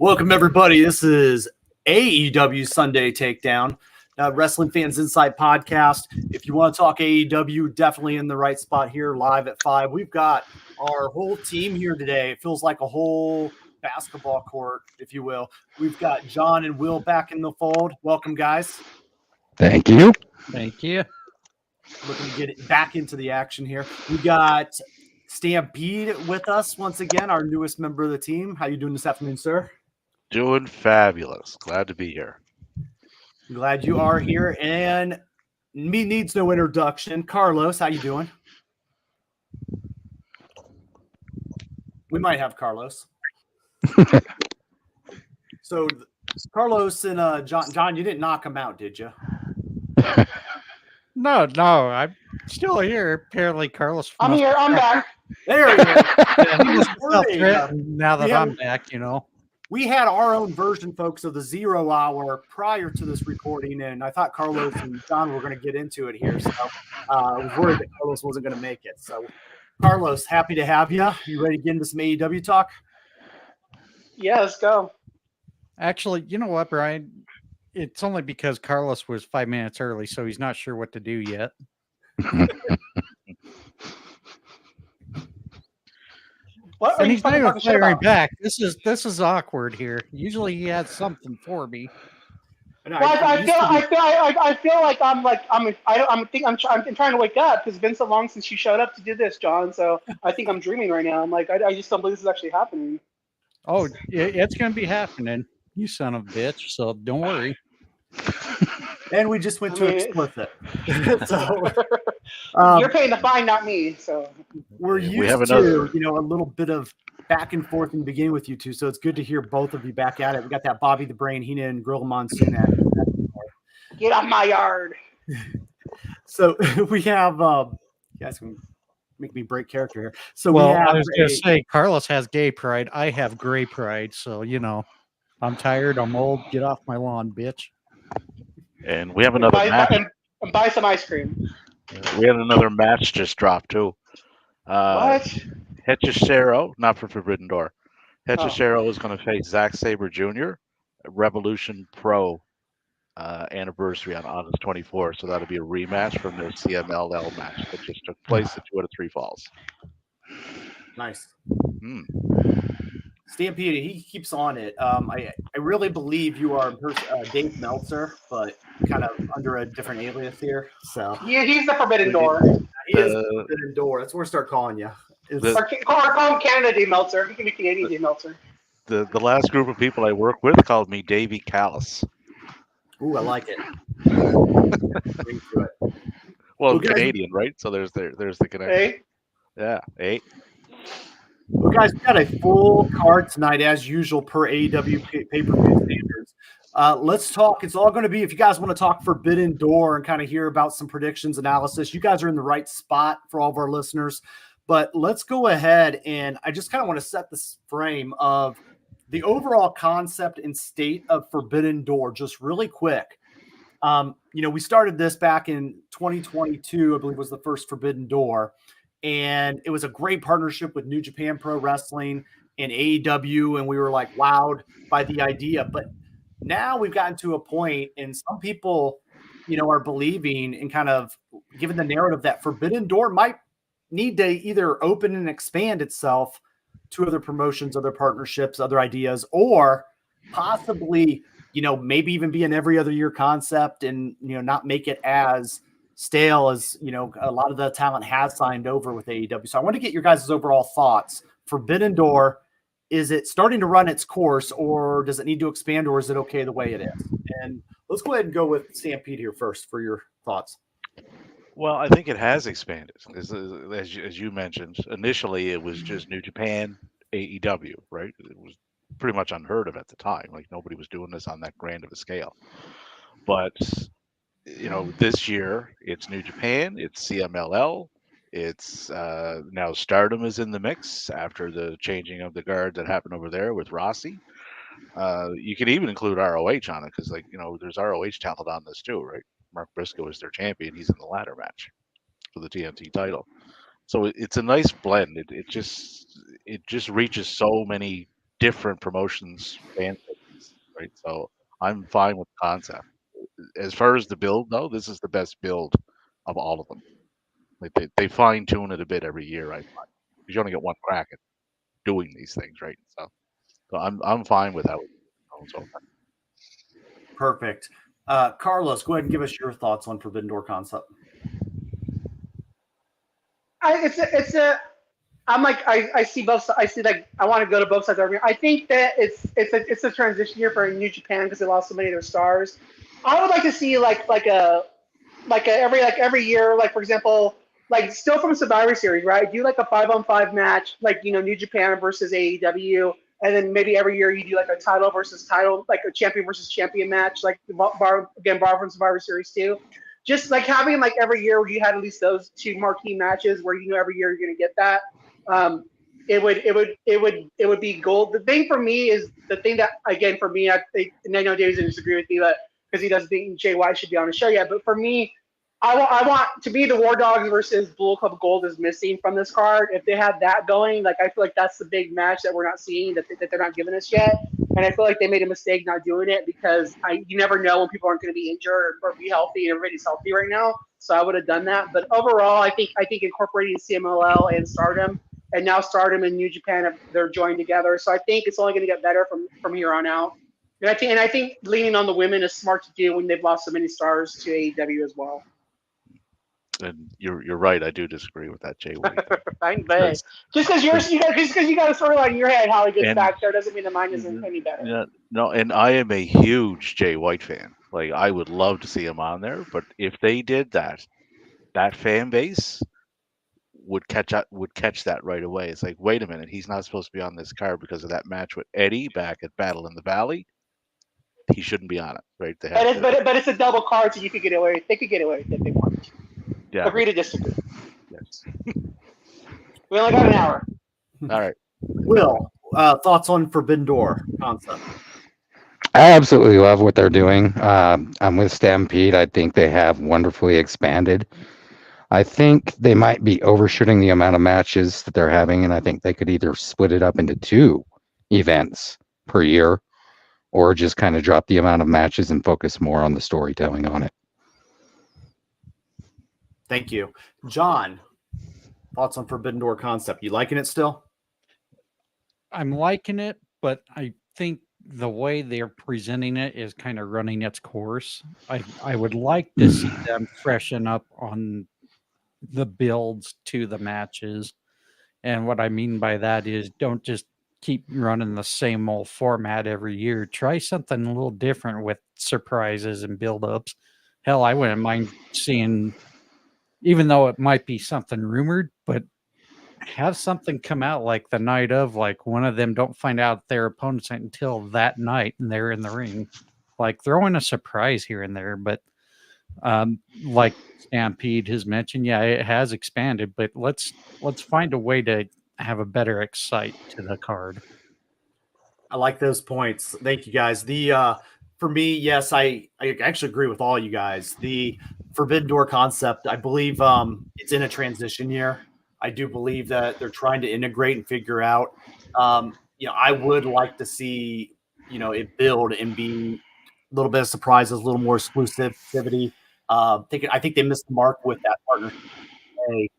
Welcome, everybody. This is AEW Sunday Takedown, Wrestling Fans Insight podcast. If you want to talk AEW, definitely in the right spot here, live at 5. We've got our whole team here today. It feels like a whole basketball court, if you will. We've got John and Will back in the fold. Welcome, guys. Thank you. Thank you. Looking to get it back into the action here. We got Stampede with us once again, our newest member of the team. How you doing this afternoon, sir? Doing fabulous. Glad to be here. Glad you are here. And me needs no introduction. Carlos, how you doing? We might have Carlos. So Carlos and John, you didn't knock him out, did you? No, I'm still here. Apparently, Carlos. I'm here. I'm back. There you go. He was threatened now that I'm back, you know. We had our own version, folks, of the 0 hour prior to this recording, and I thought Carlos and John were going to get into it here. So I was worried that Carlos wasn't going to make it. So, Carlos, happy to have you. You ready to get into some AEW talk? Yeah, let's go. Actually, you know what, Brian? It's only because Carlos was 5 minutes early, so he's not sure what to do yet. What And he's not even firing back. This is awkward here. Usually he has something for me. Well, I feel like I'm trying to wake up because it's been so long since you showed up to do this, John. So I think I'm dreaming right now. I'm like, I just don't believe this is actually happening. Oh, it's going to be happening, you son of a bitch. So don't worry. And we just went to explicit. So, you're paying the fine, not me. So we're used to, a little bit of back and forth in the beginning with you two. So it's good to hear both of you back at it. We got that Bobby the Brain Heenan Grill Monsoon at get off my yard. So we have, you guys can make me break character here. So I was going to say, Carlos has gay pride. I have gray pride. So, I'm tired. I'm old. Get off my lawn, bitch. And we have another match. And buy some ice cream. We had another match just dropped too. What? Hechicero, not for Forbidden Door. Hechicero is going to face Zack Sabre Jr. at Revolution Pro anniversary on August 24th. So that'll be a rematch from their CMLL match that just took place at 2 out of 3 Falls. Nice. Stampede, he keeps on it. I really believe you are Dave Meltzer, but kind of under a different alias here. So yeah, he's the Forbidden Door. He is the Forbidden Door. That's what we're start calling you. Call him Canada Dave Meltzer. He can be Canadian Dave Meltzer. The last group of people I work with called me Davey Callis. Ooh, I like it. Well, Canadian, right? So there's the connection. Hey. Yeah. Hey. Well, guys, we got a full card tonight, as usual, per AEW pay-per-view standards. Let's talk. It's all going to be, if you guys want to talk Forbidden Door and kind of hear about some predictions, analysis, you guys are in the right spot for all of our listeners. But let's go ahead, and I just kind of want to set this frame of the overall concept and state of Forbidden Door just really quick. We started this back in 2022, I believe was the first Forbidden Door. And it was a great partnership with New Japan Pro Wrestling and AEW. And we were like wowed by the idea. But now we've gotten to a point, and some people, are believing and kind of given the narrative that Forbidden Door might need to either open and expand itself to other promotions, other partnerships, other ideas, or possibly, maybe even be an every other year concept and, not make it as stale as a lot of the talent has signed over with AEW. So I want to get your guys' overall thoughts. Forbidden Door, is it starting to run its course, or does it need to expand, or is it okay the way it is? And let's go ahead and go with Stampede here first for your thoughts. Well, I think it has expanded. As you mentioned, initially it was just New Japan, AEW, right? It was pretty much unheard of at the time. Like nobody was doing this on that grand of a scale. But this year it's New Japan, it's CMLL, it's now Stardom is in the mix after the changing of the guard that happened over there with Rossi. You can even include ROH on it because, there's ROH talent on this too, right? Mark Briscoe is their champion. He's in the ladder match for the TNT title. So it's a nice blend. It just reaches so many different promotions fan bases, right? So I'm fine with the concept. As far as the build, though, this is the best build of all of them. Like they fine tune it a bit every year, I find. Because you only get one crack at doing these things, right? So I'm fine with how it's going so far. Perfect. Carlos, go ahead and give us your thoughts on Forbidden Door concept. I'm like I see both. I see like I want to go to both sides of it. I think that it's a transition year for New Japan because they lost so many of their stars. I would like to see every year, like for example, like still from Survivor Series, right? Do like a 5-on-5 match, like New Japan versus AEW, and then maybe every year you do like a title versus title, like a champion versus champion match, like borrow from Survivor Series too. Just like having like every year where you had at least those two marquee matches where every year you're gonna get that. It would be gold. The thing for me is the thing that again for me, and I know Dave's gonna disagree with me, but because he doesn't think Jay White should be on the show yet. But for me, I want to be the War Dogs versus Bullet Club Gold is missing from this card. If they had that going, like I feel like that's the big match that we're not seeing that they're not giving us yet. And I feel like they made a mistake not doing it because you never know when people aren't going to be injured or be healthy, and everybody's healthy right now. So I would have done that. But overall, I think incorporating CMLL and Stardom, and now Stardom and New Japan they're joined together. So I think it's only going to get better from here on out. And I think leaning on the women is smart to do when they've lost so many stars to AEW as well. And you're right. I do disagree with that, Jay White. Fine, but just because you got a storyline in your head how he gets back there doesn't mean the mine isn't any better. Yeah, no, and I am a huge Jay White fan. Like I would love to see him on there, but if they did that fan base would catch that right away. It's like, wait a minute, he's not supposed to be on this card because of that match with Eddie back at Battle in the Valley. He shouldn't be on it, right? But it's a double card, so you could get away. They could get away if they wanted to. Yeah. Agree to disagree. Yes. We only got an hour. All right. Will, thoughts on Forbidden Door concept? I absolutely love what they're doing. I'm with Stampede. I think they have wonderfully expanded. I think they might be overshooting the amount of matches that they're having, and I think they could either split it up into 2 events per year or just kind of drop the amount of matches and focus more on the storytelling on it. Thank you. John, thoughts on Forbidden Door concept? You liking it still? I'm liking it, but I think the way they're presenting it is kind of running its course. I would like to see them freshen up on the builds to the matches. And what I mean by that is don't just keep running the same old format every year. Try something a little different with surprises and build-ups. Hell, I wouldn't mind seeing, even though it might be something rumored, but have something come out like the night of, like one of them don't find out their opponents until that night and they're in the ring. Like throw in a surprise here and there, but like Stampede has mentioned, yeah, it has expanded, but let's find a way to have a better excite to the card. I like those points. Thank you, guys. For me, yes, I actually agree with all you guys. The Forbidden Door concept, I believe it's in a transition year. I do believe that they're trying to integrate and figure out. I would like to see, it build and be a little bit of surprises, a little more exclusivity. I think they missed the mark with that partnership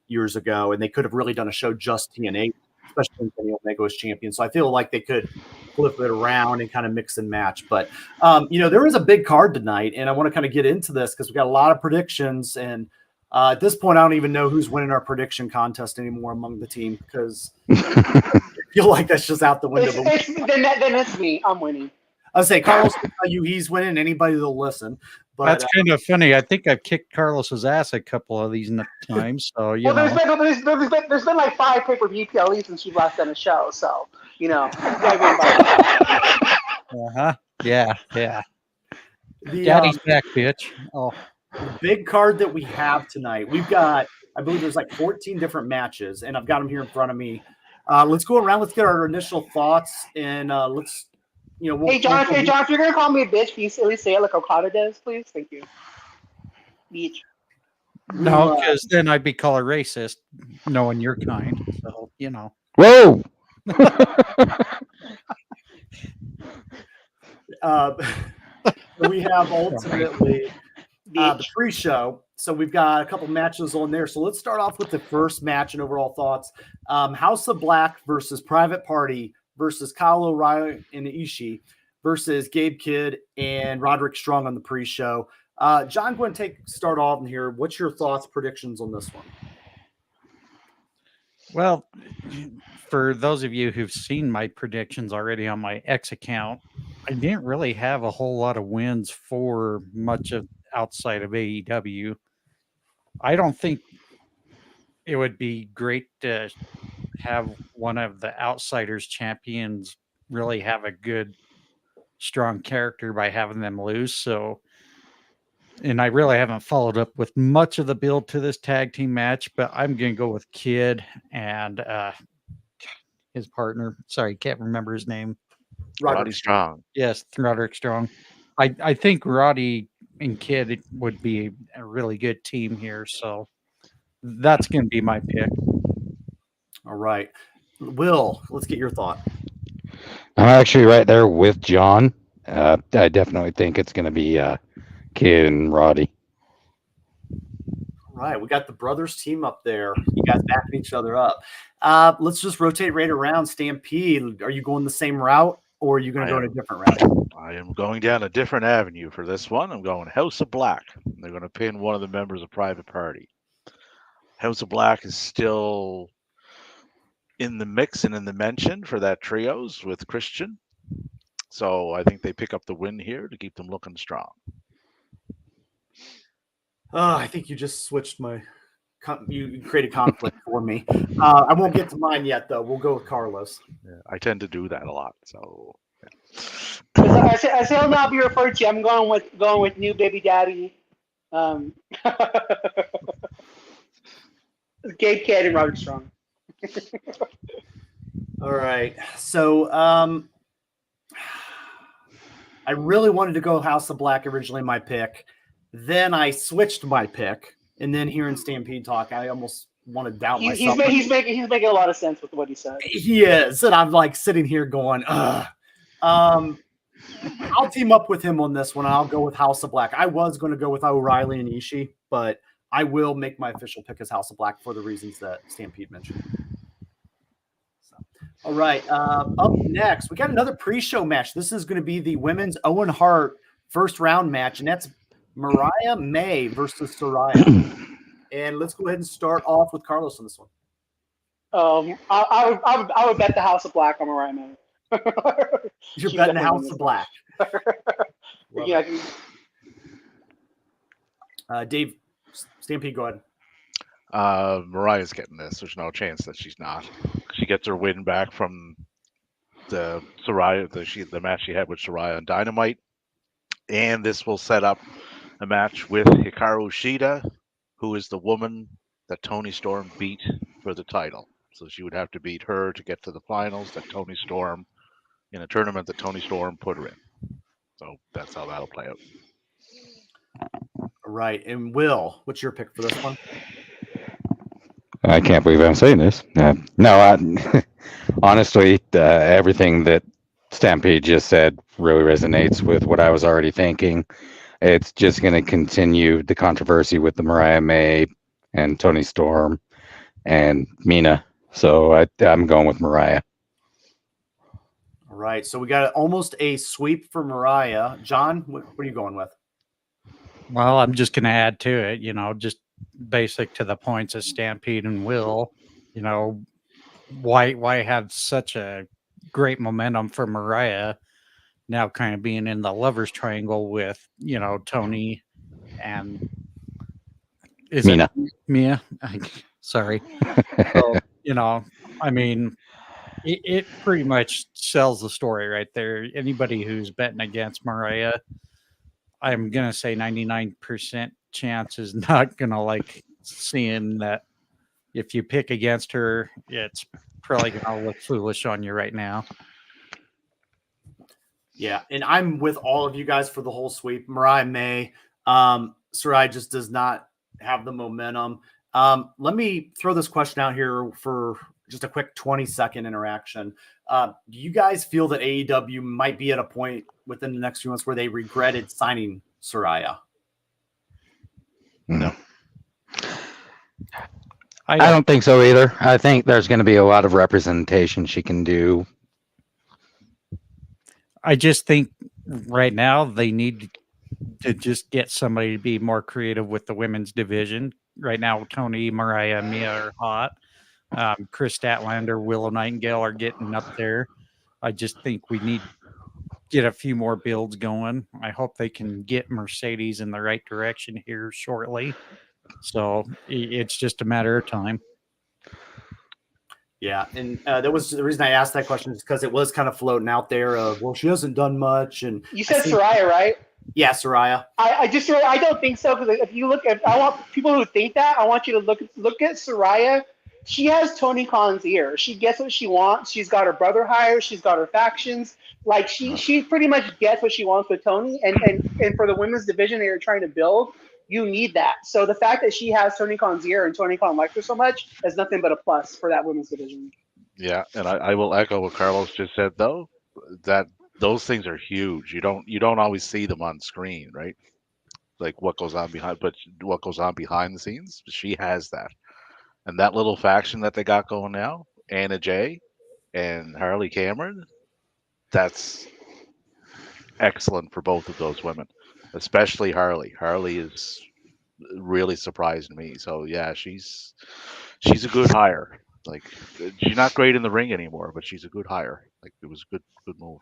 years ago, and they could have really done a show just TNA, especially when Kenny Omega was champion. So I feel like they could flip it around and kind of mix and match. But, there is a big card tonight, and I want to kind of get into this because we got a lot of predictions. And at this point, I don't even know who's winning our prediction contest anymore among the team because I feel like that's just out the window. Then it's me. I'm winning. I'll say Carlos will tell you he's winning. Anybody that'll listen. But, that's kind of funny. I think I've kicked Carlos's ass a couple of these times. So there's been like 5 pay-per-view PLEs since you've last done a show. So Yeah. Daddy's back, bitch. Oh, the big card that we have tonight. We've got, I believe, there's like 14 different matches, and I've got them here in front of me. Let's go around. Let's get our initial thoughts, and let's. Hey, John, if you're gonna call me a bitch, please at least say it like Okada does, please. Thank you. Bitch. No, because then I'd be called a racist, knowing your kind. So Whoa! we have ultimately the pre-show. So we've got a couple matches on there. So let's start off with the first match and overall thoughts. House of Black versus Private Party versus Kyle O'Reilly and Ishii versus Gabe Kidd and Roderick Strong on the pre-show. John, go ahead and start off in here. What's your thoughts, predictions on this one? Well, for those of you who've seen my predictions already on my X account, I didn't really have a whole lot of wins for much of outside of AEW. I don't think it would be great to have one of the outsiders champions really have a good, strong character by having them lose. So, and I really haven't followed up with much of the build to this tag team match, but I'm going to go with Kidd and his partner. Sorry, can't remember his name. Roddy Strong. Yes, Roderick Strong. I think Roddy and Kidd would be a really good team here. So that's going to be my pick. All right. Will, let's get your thought. I'm actually right there with John. I definitely think it's going to be Kidd and Roddy. All right. We got the brothers team up there. You guys backing each other up. Let's just rotate right around. Stampede, are you going the same route or are you going to go in a different route? I am going down a different avenue for this one. I'm going House of Black. They're going to pin one of the members of Private Party. House of Black is still in the mix and in the mention for that trios with Christian. So I think they pick up the win here to keep them looking strong. I think you just switched you created conflict for me. I won't get to mine yet, though. We'll go with Carlos. Yeah, I tend to do that a lot. So I say I'll not be referred to. I'm going with new baby daddy. Gabe Kidd and Roderick Strong. All right. So I really wanted to go House of Black originally, my pick. Then I switched my pick. And then here in Stampede Talk, I almost want to doubt myself. He's making a lot of sense with what he said. He is. And I'm like sitting here going, ugh. I'll team up with him on this one. I'll go with House of Black. I was going to go with O'Reilly and Ishii, but I will make my official pick as House of Black for the reasons that Stampede mentioned. So, all right. Up next, we got another pre-show match. This is going to be the women's Owen Hart first round match, and that's Mariah May versus Soraya. And let's go ahead and start off with Carlos on this one. I would bet the House of Black on Mariah May. You're betting the House of Black. Yeah. Dave, Stampede, go ahead. Mariah's getting this. There's no chance that she's not. She gets her win back from the Soraya, the match she had with Soraya on Dynamite. And this will set up a match with Hikaru Shida, who is the woman that Toni Storm beat for the title. So she would have to beat her to get to the finals that Toni Storm, in a tournament that Toni Storm put her in. So that's how that'll play out. All right. And Will, what's your pick for this one? I can't believe I'm saying this. Honestly, everything that Stampede just said really resonates with what I was already thinking. It's just going to continue the controversy with the Mariah May and Toni Storm and Mina. So I'm going with Mariah. All right. So we got almost a sweep for Mariah. John, what are you going with? Well, I'm just going to add to it, just basic to the points of Stampede and Will. Why have such a great momentum for Mariah now kind of being in the lovers triangle with, Toni and Mina. Mia? Sorry. So, I mean, it pretty much sells the story right there. Anybody who's betting against Mariah, I'm going to say 99% chance is not going to like seeing that if you pick against her, it's probably going to look foolish on you right now. Yeah, and I'm with all of you guys for the whole sweep. Mariah May, Sarai just does not have the momentum. Let me throw this question out here for just a quick 20-second interaction. Do you guys feel that AEW might be at a point within the next few months where they regretted signing Saraya? No. I don't think so either. I think there's going to be a lot of representation she can do. I just think right now they need to just get somebody to be more creative with the women's division. Right now, Tony, Mariah, and Mia are hot. Chris Statlander, Willow Nightingale are getting up there. I just think we need to get a few more builds going. I hope they can get Mercedes in the right direction here shortly. So it's just a matter of time. Yeah, and that was the reason I asked that question is because it was kind of floating out there of, well, she hasn't done much. And you said Saraya, right? Yeah, Saraya. I don't think so, because if you look at, I want people who think that, I want you to look at Saraya. She has Tony Khan's ear. She gets what she wants. She's got her brother hired. She's got her factions. Like she pretty much gets what she wants with Tony. And for the women's division that you're trying to build, you need that. So the fact that she has Tony Khan's ear and Tony Khan likes her so much is nothing but a plus for that women's division. Yeah, and I will echo what Carlos just said though, that those things are huge. You don't always see them on screen, right? Like what goes on behind the scenes. She has that. And that little faction that they got going now, Anna Jay and Harley Cameron, that's excellent for both of those women, especially Harley. Harley is really surprised me. So yeah, she's a good hire. Like she's not great in the ring anymore, but she's a good hire. Like it was a good move.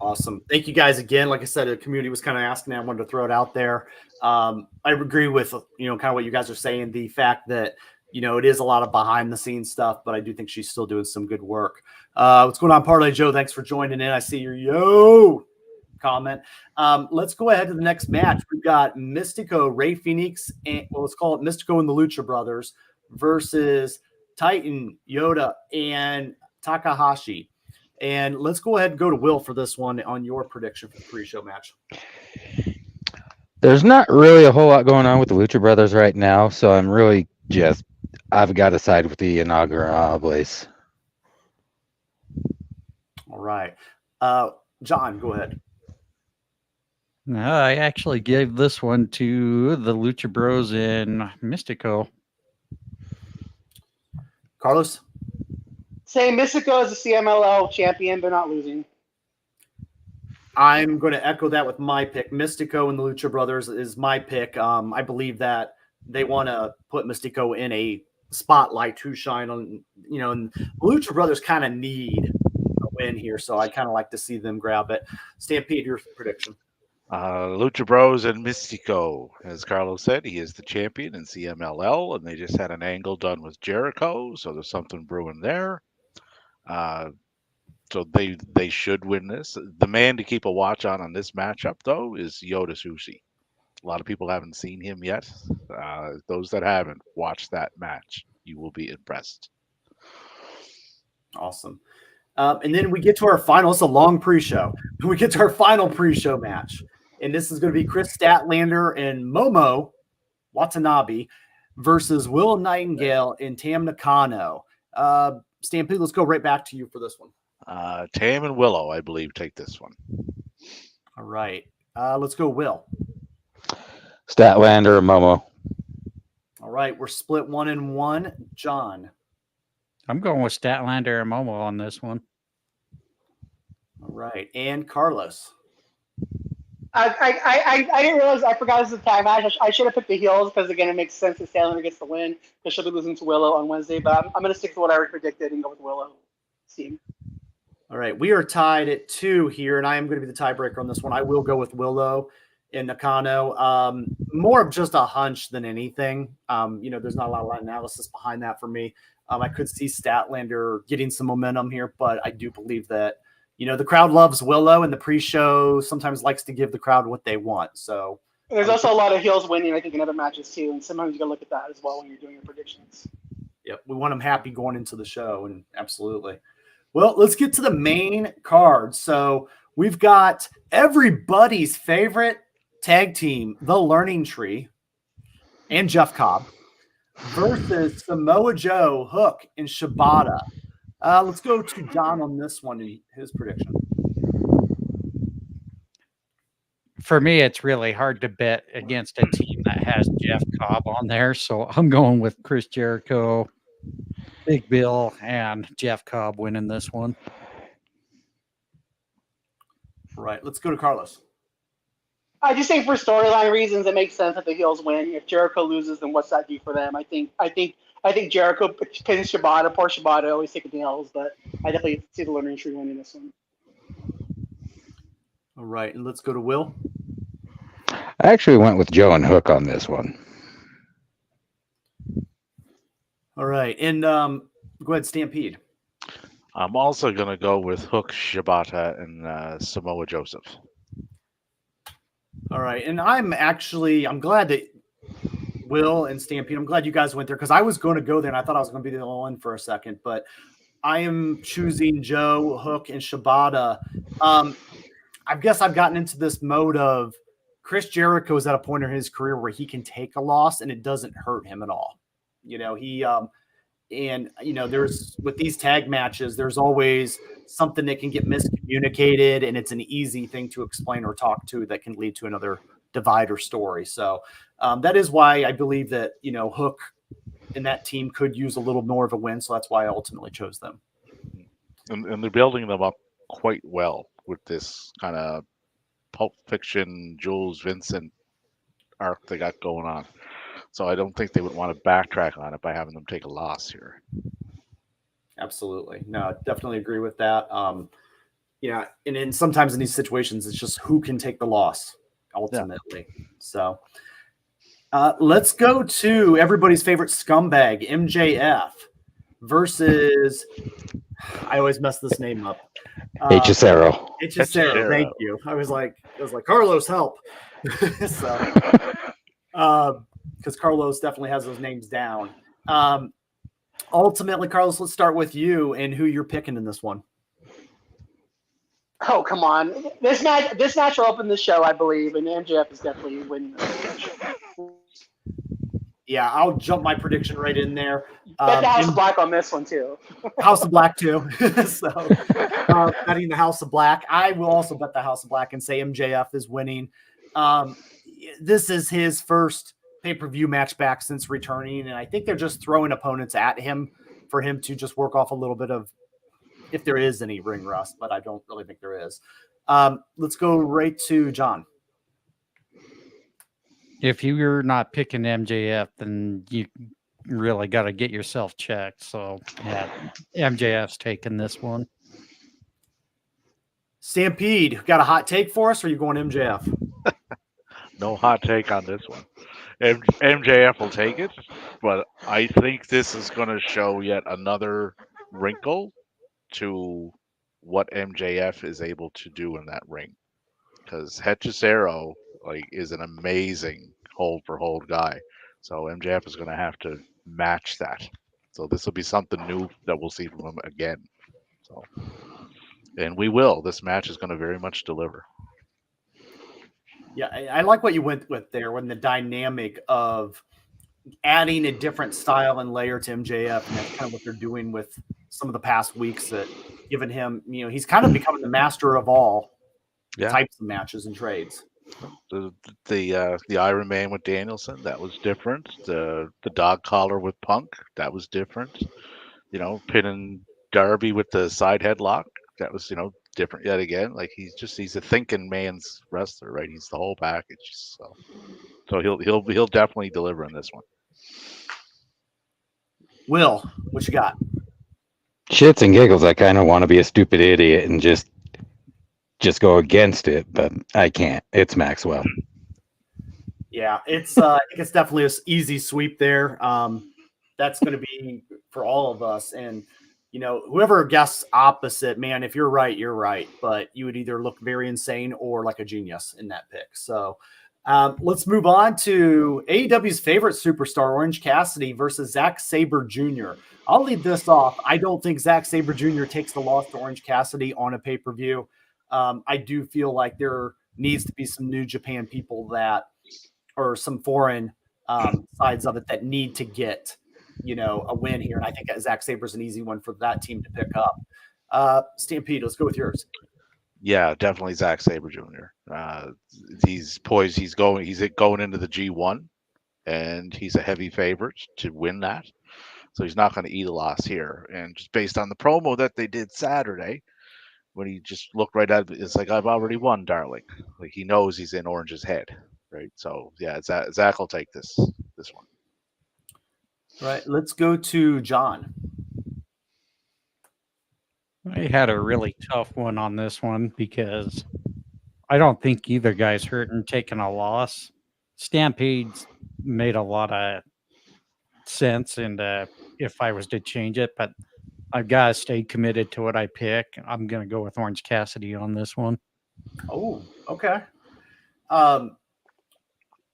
Awesome. Thank you guys again. Like I said, the community was kind of asking me. I wanted to throw it out there. I agree with, kind of what you guys are saying. The fact that, it is a lot of behind the scenes stuff, but I do think she's still doing some good work. What's going on, Parlay Joe? Thanks for joining in. I see your comment. Let's go ahead to the next match. We've got Mystico, Rey Fenix, and let's call it Mystico and the Lucha Brothers versus Titan, Yoda, and Takahashi. And let's go ahead and go to Will for this one on your prediction for the pre-show match. There's not really a whole lot going on with the Lucha Brothers right now, so I'm really I've got to side with the Inaugurables. All right. John, go ahead. I actually gave this one to the Lucha Bros in Mystico. Carlos? Say Mystico is the CMLL champion. They're not losing. I'm going to echo that with my pick. Mystico and the Lucha Brothers is my pick. I believe that they want to put Mystico in a spotlight to shine on, and the Lucha Brothers kind of need a win here. So I kind of like to see them grab it. Stampede, your prediction. Lucha Bros and Mystico. As Carlos said, he is the champion in CMLL, and they just had an angle done with Jericho. So there's something brewing there. So they should win this. The man to keep a watch on this matchup, though, is Yoda Sushi. A lot of people haven't seen him yet. Those that haven't, watch that match. You will be impressed. Awesome. And then we get to our final. It's a long pre-show. We get to our final pre-show match. And this is going to be Chris Statlander and Momo Watanabe versus Will Nightingale and Tam Nakano. Stampede, let's go right back to you for this one. Tam and Willow, I believe, take this one. All right. Let's go, Will. Statlander and Momo. All right. We're split 1-1. John. I'm going with Statlander and Momo on this one. All right. And Carlos. I didn't realize, I forgot this was a tag match. I should have picked the heels because, again, it makes sense that Statlander gets the win because she'll be losing to Willow on Wednesday. But I'm going to stick to what I already predicted and go with Willow. Team. All right. We are tied at 2 here, and I am going to be the tiebreaker on this one. I will go with Willow and Nakano. More of just a hunch than anything. There's not a lot of analysis behind that for me. I could see Statlander getting some momentum here, but I do believe that, the crowd loves Willow, and the pre-show sometimes likes to give the crowd what they want. So there's also a lot of heels winning, I think, in other matches too, and sometimes you got to look at that as well when you're doing your predictions. Yep, we want them happy going into the show, and absolutely. Well, let's get to the main card. So we've got everybody's favorite tag team, the Learning Tree, and Jeff Cobb, versus Samoa Joe, Hook, and Shibata. Let's go to John on this one and his prediction. For me, it's really hard to bet against a team that has Jeff Cobb on there. So I'm going with Chris Jericho, Big Bill, and Jeff Cobb winning this one. Right. Let's go to Carlos. I just think for storyline reasons, it makes sense that the heels win. If Jericho loses, then what's that do for them? I think Jericho pins Shibata. Poor Shibata always taking the L's, but I definitely see the Learning Tree winning this one. All right, and let's go to Will. I actually went with Joe and Hook on this one. All right, and go ahead, Stampede. I'm also going to go with Hook, Shibata, and Samoa Joseph. All right, and I'm glad that Will and Stampede, I'm glad you guys went there because I was going to go there and I thought I was going to be the only one for a second, but I am choosing Joe, Hook, and Shibata. I guess I've gotten into this mode of Chris Jericho is at a point in his career where he can take a loss and it doesn't hurt him at all. There's with these tag matches, there's always something that can get miscommunicated and it's an easy thing to explain or talk to that can lead to another divide or story. So that is why I believe that, Hook and that team could use a little more of a win. So that's why I ultimately chose them. And they're building them up quite well with this kind of Pulp Fiction, Jules Vincent arc they got going on. So I don't think they would want to backtrack on it by having them take a loss here. Absolutely. No, I definitely agree with that. And then sometimes in these situations, it's just who can take the loss ultimately. Yeah. So let's go to everybody's favorite scumbag, MJF, versus, I always mess this name up. Hechicero. Hechicero, thank you. I was like, Carlos, help. Because Carlos definitely has those names down. Ultimately, Carlos, let's start with you and who you're picking in this one. Oh, come on. This match will open the show, I believe, and MJF is definitely winning this match. Yeah, I'll jump my prediction right in there. Bet the House of Black on this one, too. House of Black, too. So, betting the House of Black. I will also bet the House of Black and say MJF is winning. This is his first pay-per-view match back since returning, and I think they're just throwing opponents at him for him to just work off a little bit of, if there is any ring rust, but I don't really think there is. Let's go right to John. If you're not picking MJF, then you really got to get yourself checked. So, yeah, MJF's taking this one. Stampede, got a hot take for us, or are you going MJF? No hot take on this one. MJF will take it, but I think this is going to show yet another wrinkle to what MJF is able to do in that ring. Because Hechicero is an amazing hold-for-hold guy. So MJF is going to have to match that. So this will be something new that we'll see from him again. And we will. This match is going to very much deliver. Yeah, I like what you went with there when the dynamic of adding a different style and layer to MJF, and that's kind of what they're doing with some of the past weeks that given him, he's kind of becoming the master of all types of matches and trades. The Iron Man with Danielson, that was different. The dog collar with Punk, that was different. Pinning Darby with the side headlock, that was different yet again. He's a thinking man's wrestler, right? He's the whole package. So he'll definitely deliver in this one. Will, what you got? Shits and giggles, I kind of want to be a stupid idiot and just go against it, but I can't. It's Maxwell. Yeah, it's I think it's definitely an easy sweep there. That's going to be for all of us, and whoever guesses opposite, man, if you're right, you're right. But you would either look very insane or like a genius in that pick. So let's move on to AEW's favorite superstar, Orange Cassidy versus Zack Sabre Jr. I'll lead this off. I don't think Zack Sabre Jr. takes the loss to Orange Cassidy on a pay-per-view. I do feel like there needs to be some New Japan people or some foreign sides of it that need to get, a win here. And I think Zack Saber's an easy one for that team to pick up. Stampede, let's go with yours. Yeah, definitely Zack Sabre Jr. He's poised. He's going into the G1, and he's a heavy favorite to win that. So he's not going to eat a loss here. And just based on the promo that they did Saturday, when he just looked right at it, it's like, I've already won, darling. Like, he knows he's in Orange's head, right? So yeah, Zach will take this one. Right. Let's go to John. I had a really tough one on this one because I don't think either guy's hurting taking a loss. Stampede's made a lot of sense, and if I was to change it, but I've got to stay committed to what I pick. I'm going to go with Orange Cassidy on this one. Oh, okay.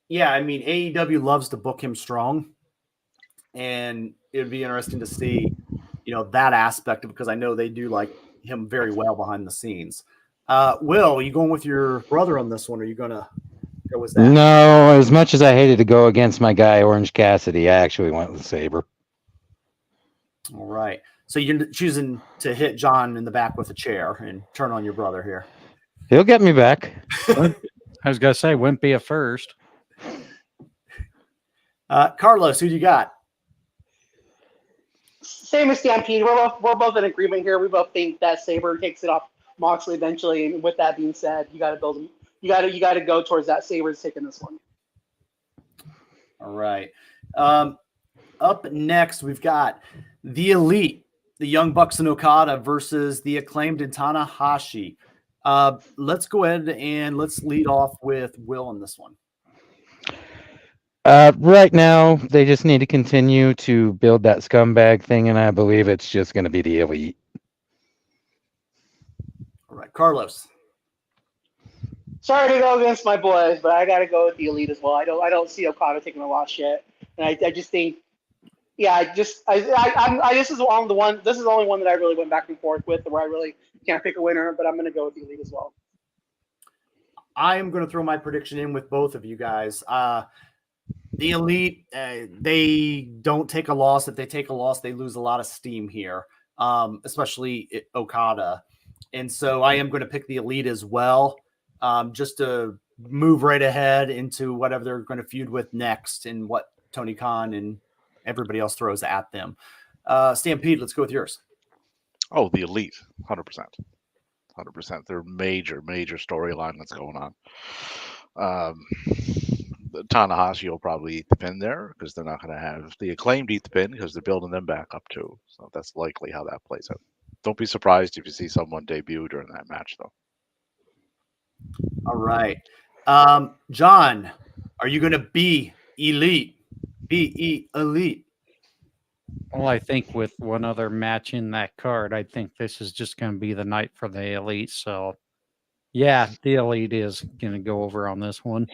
Yeah, I mean, AEW loves to book him strong, and it would be interesting to see, that aspect of it, because I know they do like him very well behind the scenes. Will, are you going with your brother on this one? Or are you going to go with that? No, as much as I hated to go against my guy, Orange Cassidy, I actually went with Sabre. All right. So you're choosing to hit John in the back with a chair and turn on your brother here. He'll get me back. I was going to say, wouldn't be a first. Carlos, who do you got? Same as Stampede. We're both in agreement here. We both think that Sabre takes it off Moxley eventually. And with that being said, you got to build him. You got to go towards that. Sabre's taking this one. All right. Up next, we've got the Elite, the Young Bucks and Okada versus the Acclaimed and Tanahashi. Let's go ahead and let's lead off with Will on this one. Right now, they just need to continue to build that scumbag thing, and I believe it's just going to be the Elite. All right, Carlos. Sorry to go against my boys, but I got to go with the Elite as well. I don't see Okada taking a loss yet, and I just think, this is the only one that I really went back and forth with, where I really can't pick a winner, but I'm going to go with the Elite as well. I am going to throw my prediction in with both of you guys. The Elite, they don't take a loss. If they take a loss, they lose a lot of steam here, especially Okada. And so I am going to pick the Elite as well, just to move right ahead into whatever they're going to feud with next and what Tony Khan and everybody else throws at them. Stampede, let's go with yours. Oh, the Elite, 100%. 100%. They're major storyline that's going on. Tanahashi will probably eat the pin there because they're not going to have the Acclaimed eat the pin because they're building them back up too. So that's likely how that plays out. Don't be surprised if you see someone debut during that match, though. All right. John, are you going to be Elite? Be Elite? Well, I think with one other match in that card, I think this is just going to be the night for the Elite. So, yeah, the Elite is going to go over on this one.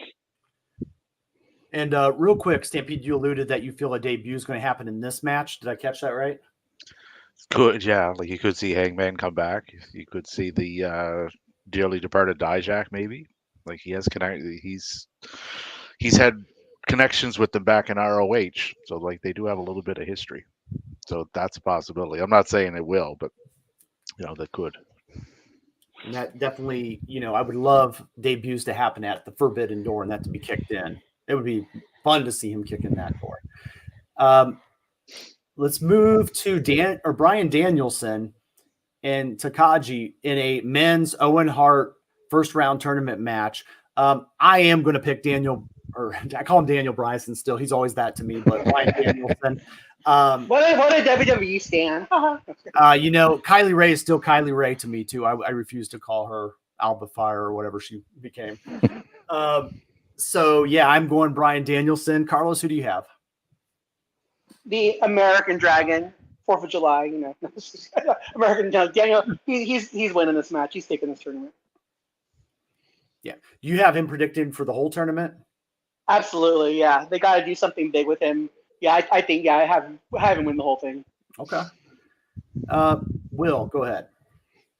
And real quick, Stampede, you alluded that you feel a debut is going to happen in this match. Did I catch that right? Could, yeah. Like, you could see Hangman come back. You could see the dearly departed Dijak, maybe. Like, he has he's had connections with them back in ROH. So, like, they do have a little bit of history. So that's a possibility. I'm not saying it will, but, that could. And that definitely, I would love debuts to happen at the Forbidden Door and that to be kicked in. It would be fun to see him kick in that door. Let's move to Bryan Danielson and Takagi in a men's Owen Hart first round tournament match. I am going to pick Daniel, or I call him Daniel Bryson still. He's always that to me, but Bryan Danielson. What a WWE stan. Kylie Ray is still Kylie Ray to me too. I refuse to call her Alba Fire or whatever she became. So yeah, I'm going Bryan Danielson. Carlos, who do you have? The American Dragon, 4th of July. American Daniel. He's winning this match. He's taking this tournament. Yeah, you have him predicted for the whole tournament. Absolutely, yeah. They got to do something big with him. Yeah, I think I have him win the whole thing. Okay. Will, go ahead.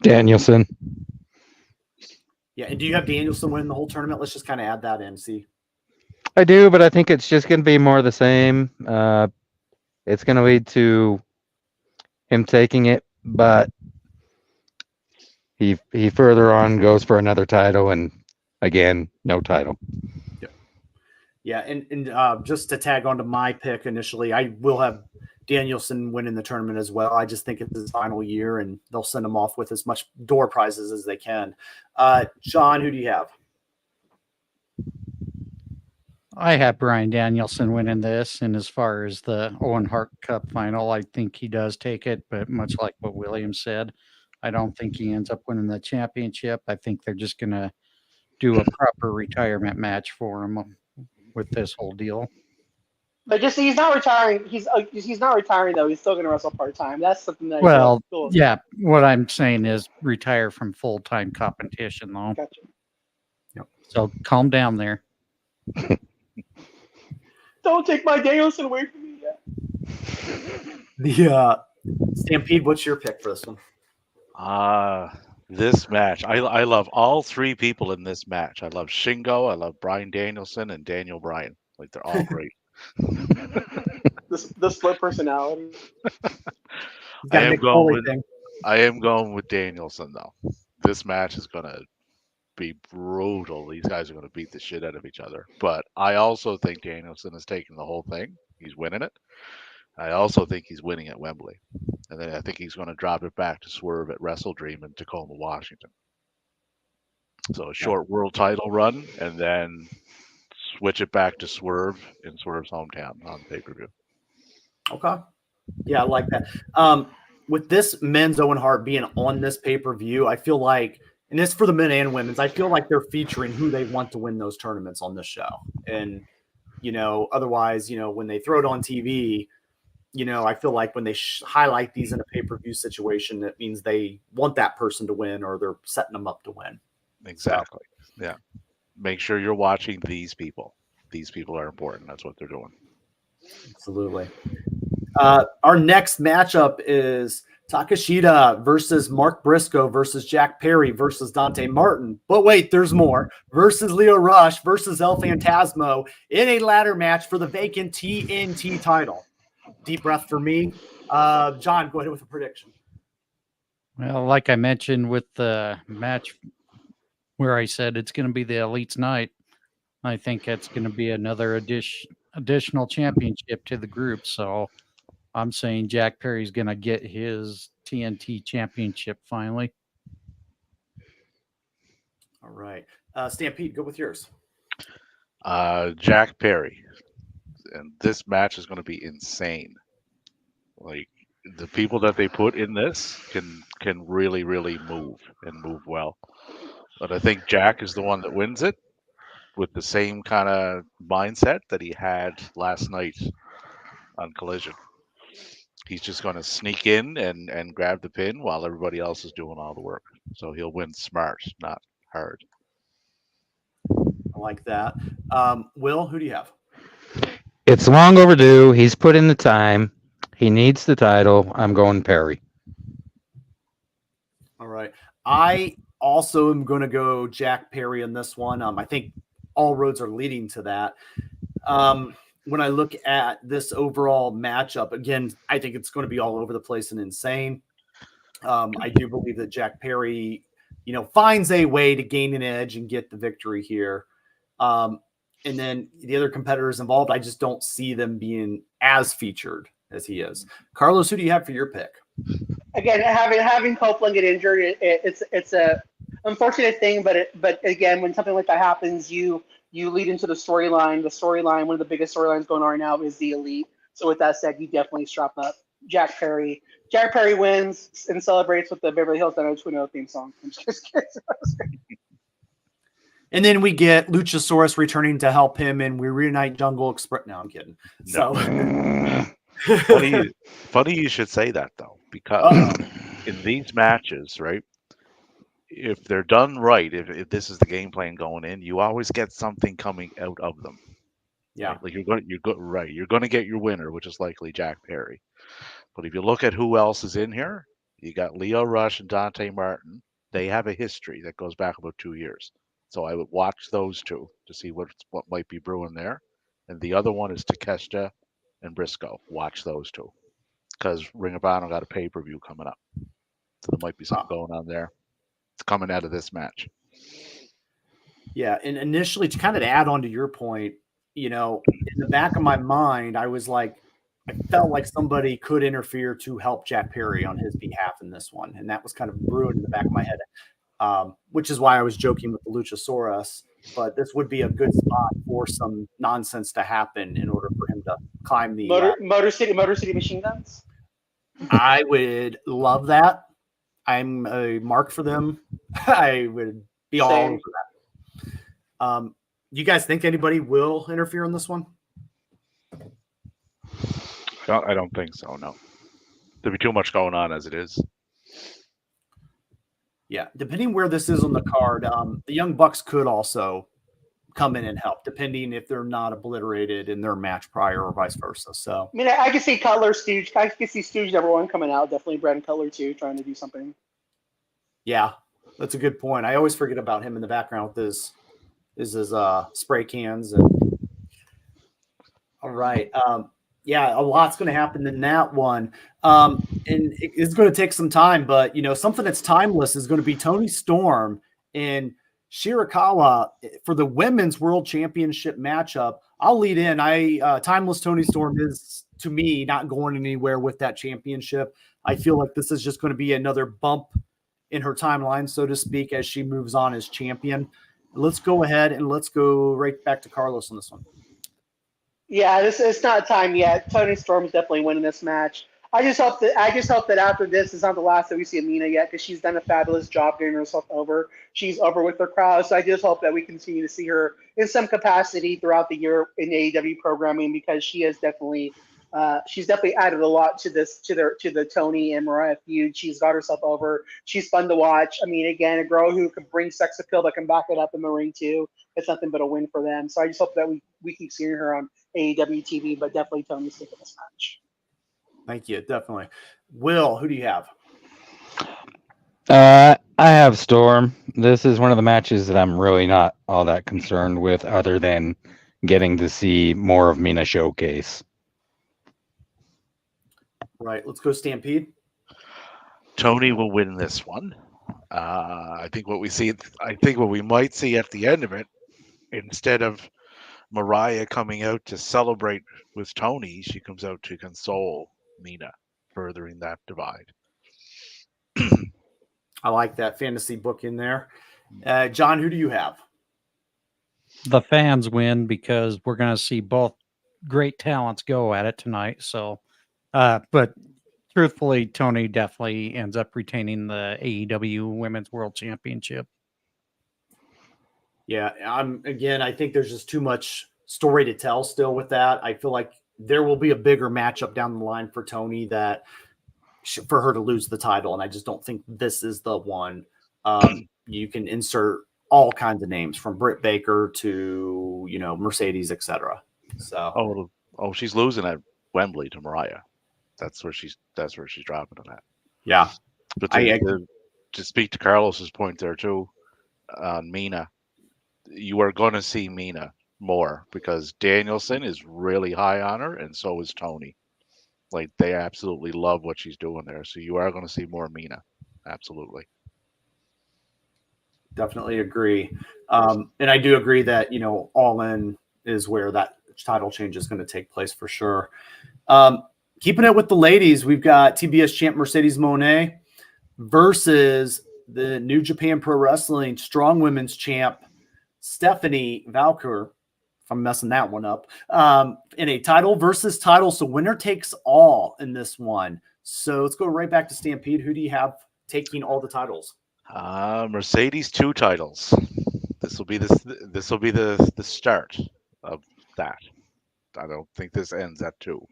Danielson. Yeah, and do you have Danielson win the whole tournament? Let's just kind of add that in. See. I do, but I think it's just going to be more of the same. It's going to lead to him taking it, but he further on goes for another title, and again, no title. Yeah, and just to tag on to my pick initially, I will have Danielson winning the tournament as well. I just think it's his final year, and they'll send him off with as much door prizes as they can. John, who do you have? I have Brian Danielson winning this, and as far as the Owen Hart Cup final, I think he does take it, but much like what William said, I don't think he ends up winning the championship. I think they're just going to do a proper retirement match for him with this whole deal. But just he's not retiring. He's not retiring though. He's still going to wrestle part time. That's something that. Well, yeah. What I'm saying is retire from full time competition, though. Gotcha. Yep. So calm down there. Don't take my Danielson away from me The yet. Stampede, what's your pick for this one? This match, I love all three people in this match. I love Shingo, I love Brian Danielson, and Daniel Bryan. Like, they're all great. The split personality. I am going with Danielson though. This match is gonna be brutal. These guys are gonna beat the shit out of each other. But I also think Danielson is taking the whole thing. He's winning it. I also think he's winning at Wembley. And then I think he's going to drop it back to Swerve at Wrestle Dream in Tacoma, Washington. So a short world title run, and then switch it back to Swerve in Swerve's hometown on pay-per-view. Okay. Yeah, I like that. With this men's Owen Hart being on this pay-per-view, I feel like, and this for the men and women's, I feel like they're featuring who they want to win those tournaments on this show. And, otherwise, when they throw it on TV, I feel like when they highlight these in a pay-per-view situation, it means they want that person to win or they're setting them up to win. Exactly. So. Yeah. Make sure you're watching these people. These people are important. That's what they're doing. Absolutely. Our next matchup is Takeshita versus Mark Briscoe versus Jack Perry versus Dante Martin. But wait, there's more. Versus Leo Rush versus El Phantasmo in a ladder match for the vacant TNT title. Deep breath for me. John, go ahead with a prediction. Well, like I mentioned with the match where I said it's going to be the Elite's night, I think it's going to be another additional championship to the group. So I'm saying Jack Perry's going to get his TNT championship finally. All right. Stampede, go with yours. Jack Perry. And this match is going to be insane. Like, the people that they put in this can really, really move and move well. But I think Jack is the one that wins it with the same kind of mindset that he had last night on Collision. He's just going to sneak in and grab the pin while everybody else is doing all the work. So he'll win smart, not hard. I like that. Will, who do you have? It's long overdue. He's put in the time. He needs the title. I'm going Perry. All right. I also am going to go Jack Perry on this one. I think all roads are leading to that. When I look at this overall matchup, again, I think it's going to be all over the place and insane. I do believe that Jack Perry, finds a way to gain an edge and get the victory here. And then the other competitors involved, I just don't see them being as featured as he is. Carlos, who do you have for your pick? Again, having Copeland get injured, it's a unfortunate thing, but again, when something like that happens, you lead into the storyline. The storyline, one of the biggest storylines going on right now, is the Elite. So with that said, you definitely strap up Jack Perry. Jack Perry wins and celebrates with the Beverly Hills 90210 theme song. I'm just kidding. And then we get Luchasaurus returning to help him, and we reunite Jungle Express. No, I'm kidding. So funny you should say that though, because in these matches, right? If they're done right, if this is the game plan going in, you always get something coming out of them. Yeah, right? Like you're going to get your winner, which is likely Jack Perry. But if you look at who else is in here, you got Leo Rush and Dante Martin. They have a history that goes back about 2 years. So I would watch those two to see what might be brewing there. and the other one is Takeshita and Briscoe. Watch those two, because Ring of Honor got a pay-per-view coming up, so there might be something going on there. It's coming out of this match. Yeah, and initially, to kind of add on to your point, in the back of my mind, I felt like somebody could interfere to help Jack Perry on his behalf in this one, and that was kind of brewing in the back of my head, which is why I was joking with the Luchasaurus. But this would be a good spot for some nonsense to happen in order for him to climb the Motor City Machine Guns. I would love that. I'm a mark for them. I would be all over that. You guys think anybody will interfere in this one? I don't think so. No, there'd be too much going on as it is. Yeah, depending where this is on the card, the Young Bucks could also come in and help, depending if they're not obliterated in their match prior or vice versa. So, I mean, I can see Cutler, Stooge. I can see Stooge #1 coming out. Definitely Brad and Cutler too, trying to do something. Yeah, that's a good point. I always forget about him in the background with his spray cans. And all right, yeah, a lot's going to happen in that one, and it's going to take some time. But something that's timeless is going to be Toni Storm and Shirakawa for the Women's World Championship matchup. I'll lead in. Timeless Toni Storm is, to me, not going anywhere with that championship. I feel like this is just going to be another bump in her timeline, so to speak, as she moves on as champion. Let's go ahead and let's go right back to Carlos on this one. Yeah, it's not time yet. Toni Storm's definitely winning this match. I just hope that after this is not the last that we see of Mina yet, because she's done a fabulous job getting herself over. She's over with her crowd, so I just hope that we continue to see her in some capacity throughout the year in AEW programming, because she has definitely added a lot to the Toni and Mariah feud. She's got herself over. She's fun to watch. I mean, again, a girl who can bring sex appeal but can back it up in the ring too. It's nothing but a win for them. So I just hope that we keep seeing her on AEW TV, but definitely Toni's taking this match. Thank you. Definitely. Will, who do you have? I have Storm. This is one of the matches that I'm really not all that concerned with, other than getting to see more of Mina showcase. Right. Let's go Stampede. Toni will win this one. I think what we might see at the end of it, instead of Mariah coming out to celebrate with Toni, she comes out to console Mina, furthering that divide. I like that fantasy book in there. John, who do you have? The fans win, because we're going to see both great talents go at it tonight. So, but truthfully, Toni definitely ends up retaining the AEW Women's World Championship. Yeah, I think there's just too much story to tell still with that. I feel like there will be a bigger matchup down the line for Toni for her to lose the title, and I just don't think this is the one. You can insert all kinds of names from Britt Baker to Mercedes, etc. So, she's losing at Wembley to Mariah. That's where she's dropping it at. Yeah, but to speak to Carlos's point there too, on Mina, you are going to see Mina more, because Danielson is really high on her, and so is Toni. Like, they absolutely love what she's doing there. So you are going to see more Mina. Absolutely. Definitely agree. And I do agree that, All In is where that title change is going to take place for sure. Keeping it with the ladies, we've got TBS champ Mercedes Moné versus the New Japan Pro Wrestling Strong Women's champ Stephanie Valkyr, if I'm messing that one up, in a title versus title. So winner takes all in this one. So let's go right back to Stampede. Who do you have taking all the titles? Mercedes 2 titles. This will be the start of that. I don't think this ends at 2.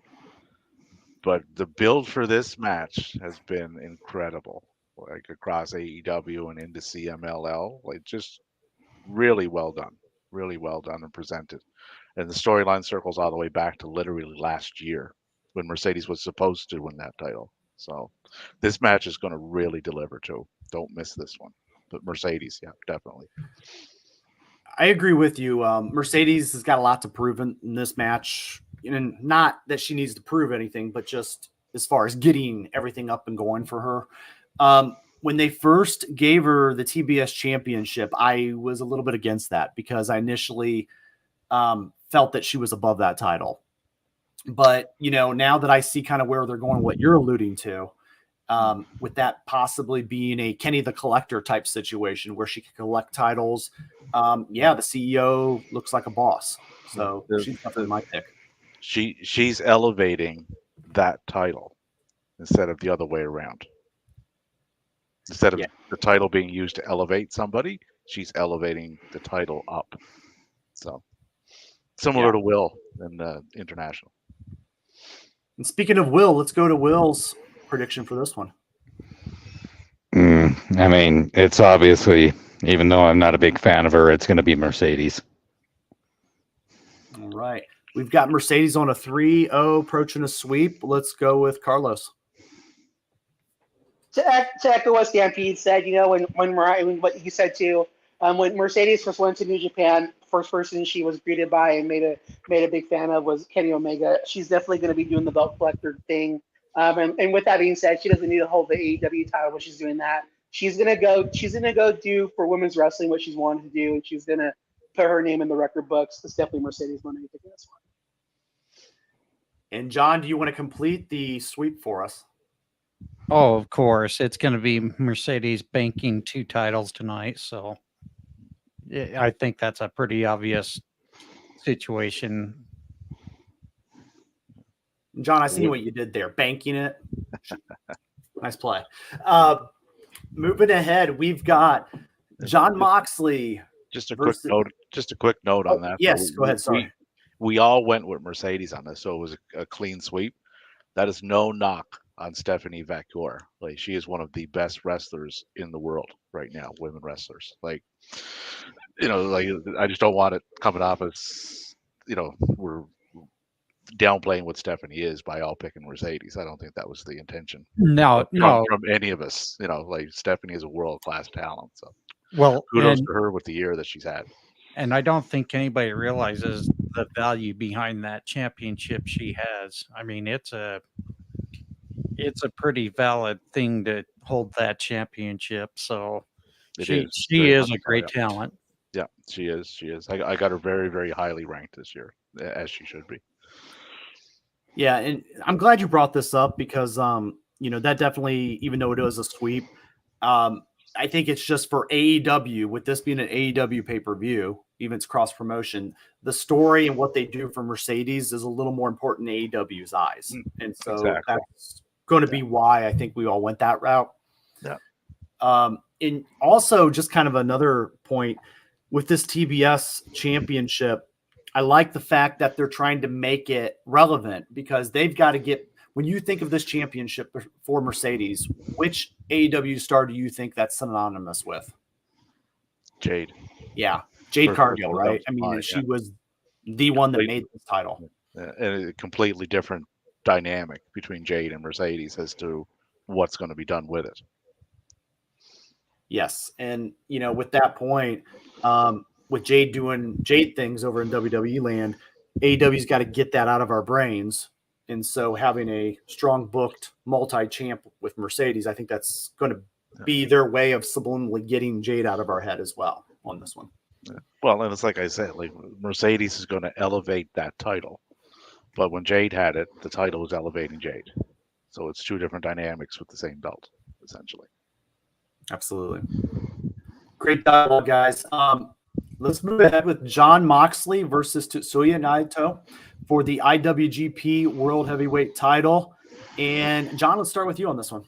But the build for this match has been incredible, like across AEW and into CMLL. Like, just really well done and presented. And the storyline circles all the way back to literally last year, when Mercedes was supposed to win that title. So this match is going to really deliver too. Don't miss this one. But Mercedes, yeah, definitely. I agree with you. Mercedes has got a lot to prove in this match. And not that she needs to prove anything, but just as far as getting everything up and going for her. When they first gave her the TBS championship, I was a little bit against that because I initially felt that she was above that title. But, now that I see kind of where they're going, what you're alluding to, with that possibly being a Kenny the Collector type situation where she could collect titles. The CEO looks like a boss. So she's definitely my pick. She's elevating that title instead of the other way around. Instead of the title being used to elevate somebody, she's elevating the title up. So similar to Will in the International. And speaking of Will, let's go to Will's prediction for this one. I mean, it's obviously, even though I'm not a big fan of her, it's going to be Mercedes. All right. We've got Mercedes on a 3-0 approaching a sweep. Let's go with Carlos. To echo what Stampede said, when what he said too, when Mercedes first went to New Japan, first person she was greeted by and made a big fan of was Kenny Omega. She's definitely going to be doing the belt collector thing. And with that being said, she doesn't need to hold the AEW title, but she's doing that. She's gonna go do for women's wrestling what she's wanted to do, and she's gonna put her name in the record books. It's definitely Mercedes winning this one. And John, do you want to complete the sweep for us? Oh, of course. It's going to be Mercedes banking 2 titles tonight. So I think that's a pretty obvious situation. John, I see what you did there. Banking it. Nice play. Moving ahead, we've got John Moxley. Just a quick note on that. Yes, go ahead. Sorry. We all went with Mercedes on this, so it was a clean sweep. That is no knock on Stephanie Vaquer. Like, she is one of the best wrestlers in the world right now, women wrestlers. Like, I just don't want it coming off as, we're downplaying what Stephanie is by all picking Mercedes. I don't think that was the intention. No. From any of us. Like, Stephanie is a world-class talent. So, kudos to her with the year that she's had. And I don't think anybody realizes the value behind that championship she has. I mean, it's a pretty valid thing to hold that championship. So she is a great talent. Yeah, she is. I got her very, very highly ranked this year, as she should be. Yeah, and I'm glad you brought this up because that definitely, even though it was a sweep, I think it's just for AEW, with this being an AEW pay-per-view, even it's cross-promotion, the story and what they do for Mercedes is a little more important in AEW's eyes. And so that's going to be why I think we all went that route. Yeah. And also, just kind of another point, with this TBS championship, I like the fact that they're trying to make it relevant because they've got to get, when you think of this championship for Mercedes, which AEW star do you think that's synonymous with? Jade. Yeah. Jade Cargill, right? I mean, she was the one that made this title. And a completely different dynamic between Jade and Mercedes as to what's going to be done with it. Yes. And, with that point, with Jade doing Jade things over in WWE land, AEW's got to get that out of our brains. And so having a strong booked multi-champ with Mercedes, I think that's going to be their way of subliminally getting Jade out of our head as well on this one. Yeah. Well, and it's like I said, like Mercedes is going to elevate that title. But when Jade had it, the title was elevating Jade. So it's 2 different dynamics with the same belt, essentially. Absolutely. Great dialogue, guys. Let's move ahead with John Moxley versus Tetsuya Naito for the IWGP World Heavyweight title. And John, let's start with you on this one.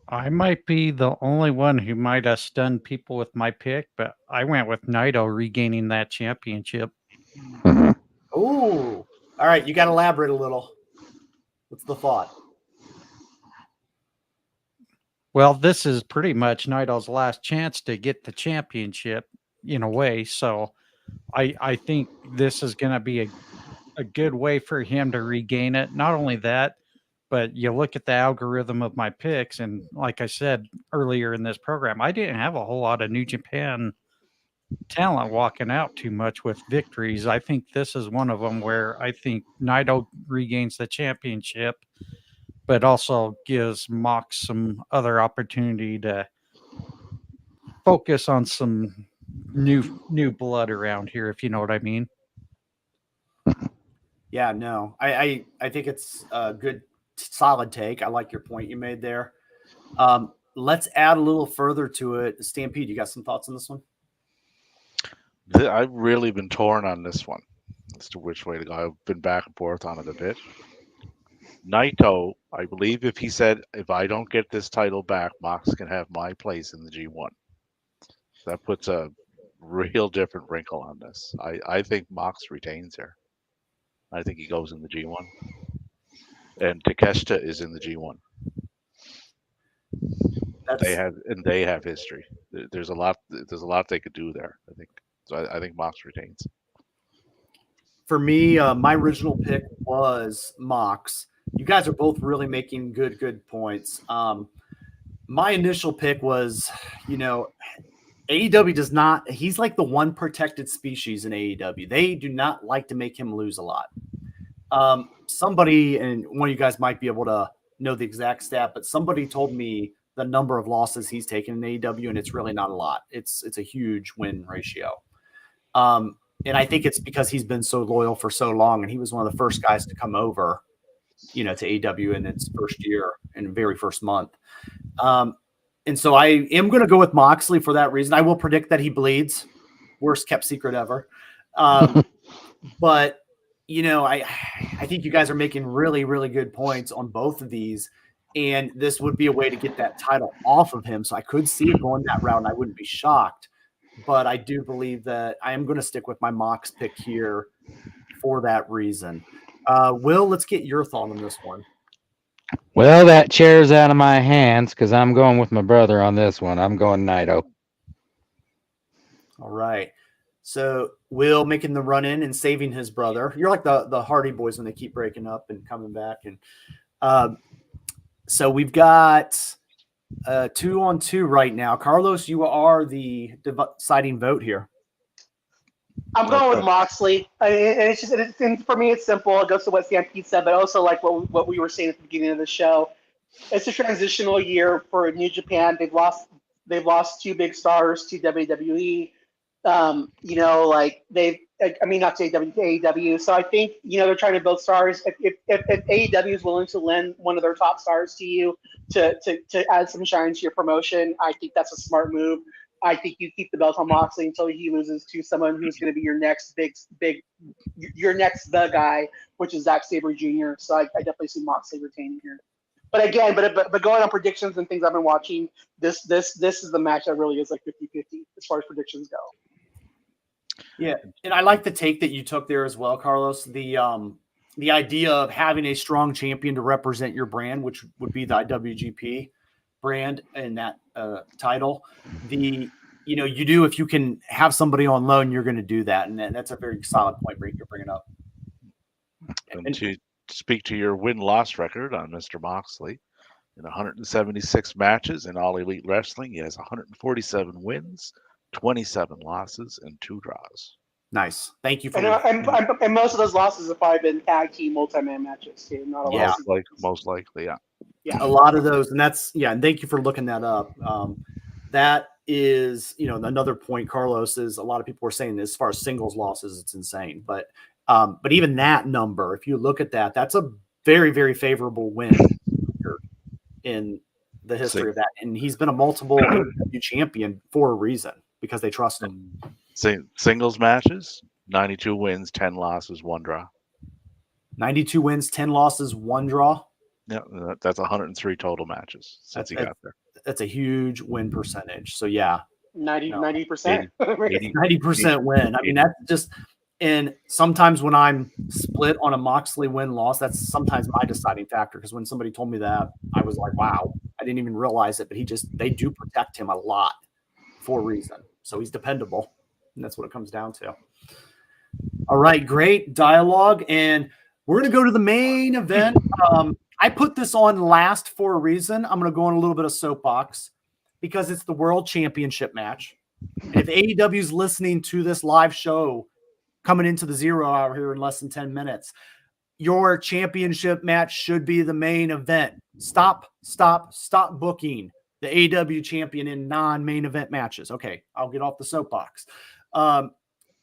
I might be the only one who might have stunned people with my pick, but I went with Naito regaining that championship. Mm-hmm. Oh, all right. You got to elaborate a little. What's the thought? Well, this is pretty much Naito's last chance to get the championship in a way. So I think this is going to be a good way for him to regain it. Not only that, but you look at the algorithm of my picks. And like I said earlier in this program, I didn't have a whole lot of New Japan talent walking out too much with victories. I think this is one of them where I think Naito regains the championship, but also gives Mox some other opportunity to focus on some new blood around here, if you know what I mean. Yeah, no, I think it's a good, solid take. I like your point you made there. Let's add a little further to it. Stampede, you got some thoughts on this one? I've really been torn on this one as to which way to go. I've been back and forth on it a bit. Naito, I believe if he said, if I don't get this title back, Mox can have my place in the G1. That puts a real different wrinkle on this. I think Mox retains here. I think he goes in the G1. And Takeshita is in the G1. They have history. There's a lot they could do there, I think. So I think Mox retains. For me, my original pick was Mox. You guys are both really making good points. My initial pick was, AEW does not, he's like the one protected species in AEW. They do not like to make him lose a lot. Somebody, and one of you guys might be able to know the exact stat, but somebody told me the number of losses he's taken in AEW, and it's really not a lot. It's a huge win ratio. And I think it's because he's been so loyal for so long, and he was one of the first guys to come over, to AEW in its first year and very first month. And so I am going to go with Moxley for that reason. I will predict that he bleeds. Worst kept secret ever. But, I think you guys are making really, really good points on both of these. And this would be a way to get that title off of him. So I could see it going that route, and I wouldn't be shocked. But I do believe that I am going to stick with my Mox pick here for that reason. Will, let's get your thought on this one. Well, that chair's out of my hands because I'm going with my brother on this one. I'm going Naito. All right. So Will making the run in and saving his brother. You're like the Hardy Boys when they keep breaking up and coming back. And so we've got 2-on-2 right now. Carlos, you are the deciding vote here. I'm going with Moxley. For me, it's simple. It goes to what Stampede said, but also like what we were saying at the beginning of the show. It's a transitional year for New Japan. They've lost two big stars to WWE. Not to AEW. So I think they're trying to build stars. If AEW is willing to lend one of their top stars to you to add some shine to your promotion, I think that's a smart move. I think you keep the belt on Moxley until he loses to someone who's going to be your next the guy, which is Zack Sabre Jr. So I definitely see Moxley retaining here. But again, but going on predictions and things I've been watching, this is the match that really is like 50-50 as far as predictions go. Yeah, and I like the take that you took there as well, Carlos. The idea of having a strong champion to represent your brand, which would be the IWGP brand and that title. You do, if you can have somebody on loan, you're going to do that, and that's a very solid point you're bringing up. And to speak to your win-loss record on Mr. Moxley, in 176 matches in All Elite Wrestling, he has 147 wins, 27 losses, and 2 draws. Nice. Thank you for and most of those losses have probably been tag team multi-man matches too. Not a lot. Most likely, yeah. Yeah. A lot of those, and and thank you for looking that up. That is, another point, Carlos, is a lot of people were saying as far as singles losses, it's insane. But even that number, if you look at that, that's a very, very favorable win in the history of that. And he's been a multiple AEW champion for a reason, because they trust him. Singles matches, 92 wins, 10 losses, 1 draw. 92 wins, 10 losses, 1 draw. Yeah, that's 103 total matches since he got there. That's a huge win percentage. So yeah, 90%. 90% win. I mean, that's just, and sometimes when I'm split on a Moxley win-loss, that's sometimes my deciding factor, because when somebody told me that, I was like, wow, I didn't even realize it, but they do protect him a lot for a reason. So he's dependable, and that's what it comes down to. All right, great dialogue, and we're going to go to the main event. I put this on last for a reason. I'm going to go on a little bit of soapbox because it's the World Championship match. And if AEW is listening to this live show coming into the 0 hour here in less than 10 minutes, your championship match should be the main event. Stop booking the AEW champion in non-main event matches. Okay, I'll get off the soapbox.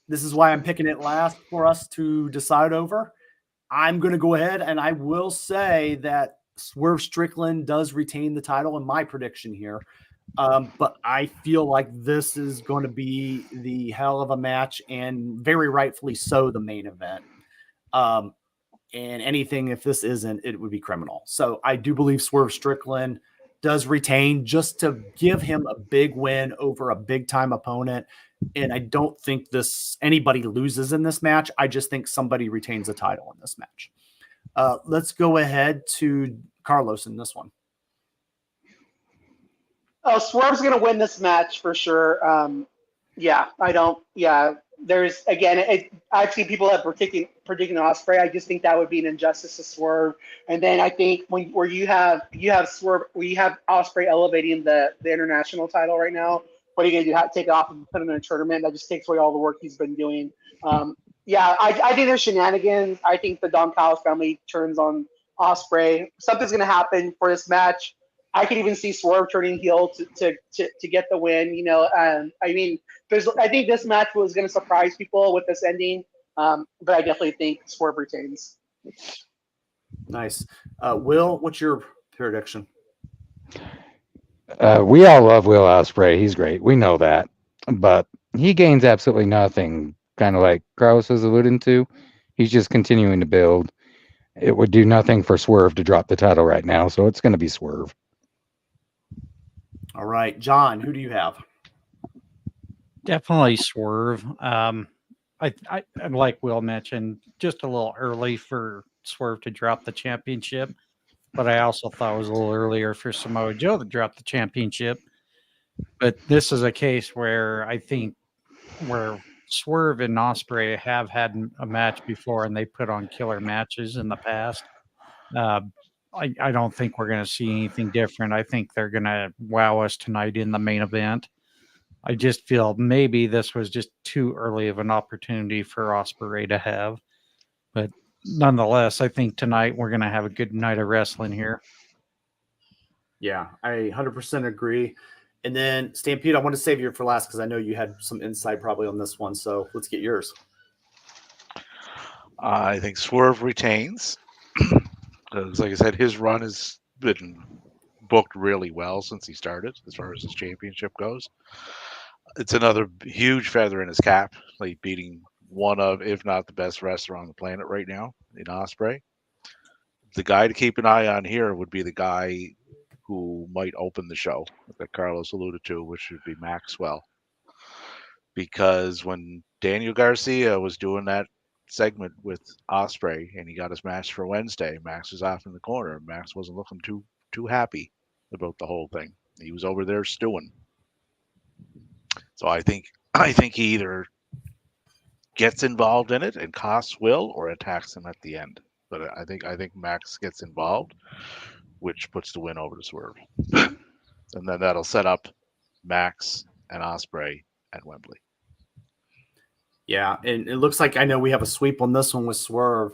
This is why I'm picking it last for us to decide over. I'm going to go ahead and I will say that Swerve Strickland does retain the title in my prediction here. But I feel like this is going to be the hell of a match and very rightfully so the main event. And anything, if this isn't, it would be criminal. So I do believe Swerve Strickland does retain just to give him a big win over a big time opponent. And I don't think anybody loses in this match. I just think somebody retains the title in this match. Let's go ahead to Carlos in this one. Oh, Swerve's going to win this match for sure. There's, again, I've seen people that predicting Ospreay. I just think that would be an injustice to Swerve. And then I think where you have Swerve, we have Ospreay elevating the international title right now. What are you going to do? Take it off and put him in a tournament? That just takes away all the work he's been doing. I think there's shenanigans. I think the Don Callis family turns on Ospreay. Something's going to happen for this match. I could even see Swerve turning heel to get the win. I think this match was going to surprise people with this ending, but I definitely think Swerve retains. Nice. Will, what's your prediction? We all love Will Ospreay. He's great. We know that. But he gains absolutely nothing, kind of like Carlos was alluding to. He's just continuing to build. It would do nothing for Swerve to drop the title right now, so it's going to be Swerve. All right. John, who do you have? Definitely Swerve. I like Will mentioned, just a little early for Swerve to drop the championship, but I also thought it was a little earlier for Samoa Joe to drop the championship. But this is a case where I think where Swerve and Ospreay have had a match before and they put on killer matches in the past. I don't think we're going to see anything different. I think they're going to wow us tonight in the main event. I just feel maybe this was just too early of an opportunity for Ospreay to have. But nonetheless, I think tonight we're going to have a good night of wrestling here. Yeah, I 100% agree. And then, Stampede, I want to save you for last because I know you had some insight probably on this one. So let's get yours. I think Swerve retains. Because, like I said, his run has been booked really well since he started, as far as his championship goes. It's another huge feather in his cap, like beating one of, if not the best wrestler on the planet right now in Ospreay. The guy to keep an eye on here would be the guy who might open the show that Carlos alluded to, which would be Maxwell. Because when Daniel Garcia was doing that segment with Ospreay and he got his match for Wednesday, Max was off in the corner. Max wasn't looking too happy about the whole thing. He was over there stewing. So I think he either gets involved in it and costs Will or attacks him at the end. But I think Max gets involved, which puts the win over to Swerve. And then that'll set up Max and Ospreay at Wembley. Yeah, and it looks like I know we have a sweep on this one with Swerve.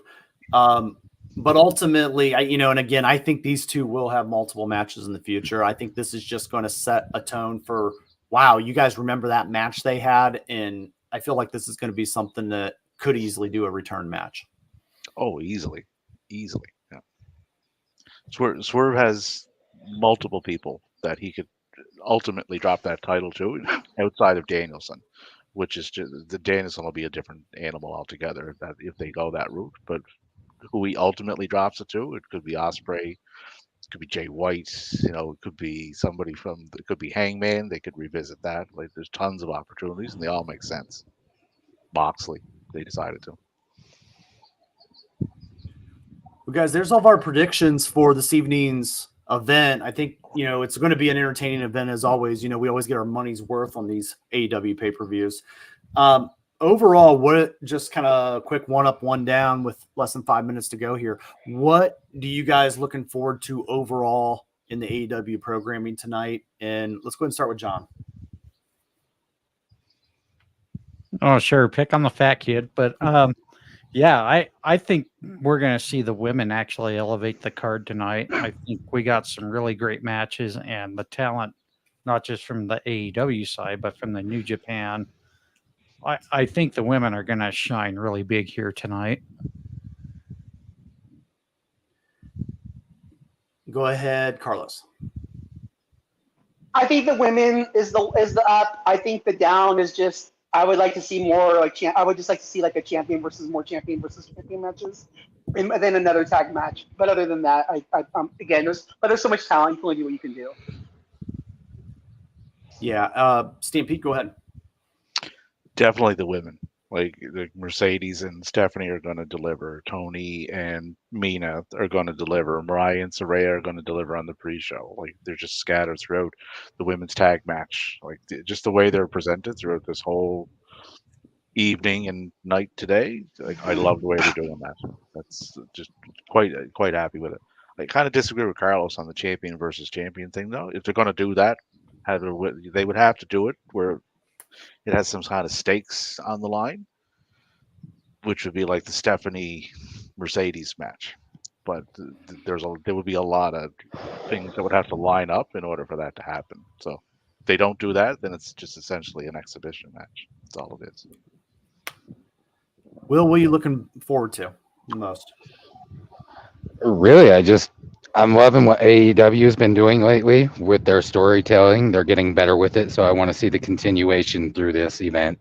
But ultimately, and again, I think these two will have multiple matches in the future. I think this is just going to set a tone for, wow, you guys remember that match they had? And I feel like this is going to be something that could easily do a return match. Oh, easily. Yeah. Swerve has multiple people that he could ultimately drop that title to outside of Danielson, which is just, the Danielson will be a different animal altogether that if they go that route. But who he ultimately drops it to, it could be Ospreay, it could be Jay White, it could be somebody it could be Hangman. They could revisit that. Like, there's tons of opportunities, and they all make sense. Moxley, they decided to. Well, guys, there's all of our predictions for this evening's event. I think, it's going to be an entertaining event as always. We always get our money's worth on these AEW pay-per-views. Overall, just kind of a quick one up, one down with less than 5 minutes to go here. What do you guys looking forward to overall in the AEW programming tonight? And let's go ahead and start with John. Oh, sure. Pick on the fat kid. But yeah, I think we're going to see the women actually elevate the card tonight. I think we got some really great matches and the talent, not just from the AEW side, but from the New Japan. I think the women are going to shine really big here tonight. Go ahead, Carlos. I think the women is the up. I think the down is just. I would like to see more like I would just like to see like a champion versus champion matches, and then another tag match. But other than that, again there's so much talent. You can only do what you can do. Yeah, Stampede, go ahead. Definitely the women. Like Mercedes and Stephanie are going to deliver. Tony and Mina are going to deliver. Mariah and Saraya are going to deliver on the pre-show. Like they're just scattered throughout the women's tag match. Like just the way they're presented throughout this whole evening and night today. Like I love the way they're doing that. That's just quite happy with it. I kind of disagree with Carlos on the champion versus champion thing though. If they're going to do that, they would have to do it where it has some kind of stakes on the line, which would be like the Stephanie Mercedes match. But there would be a lot of things that would have to line up in order for that to happen. So if they don't do that, then it's just essentially an exhibition match. That's all it is. Will, what are you looking forward to the most? Really, I'm loving what AEW has been doing lately with their storytelling. They're getting better with it, so I want to see the continuation through this event.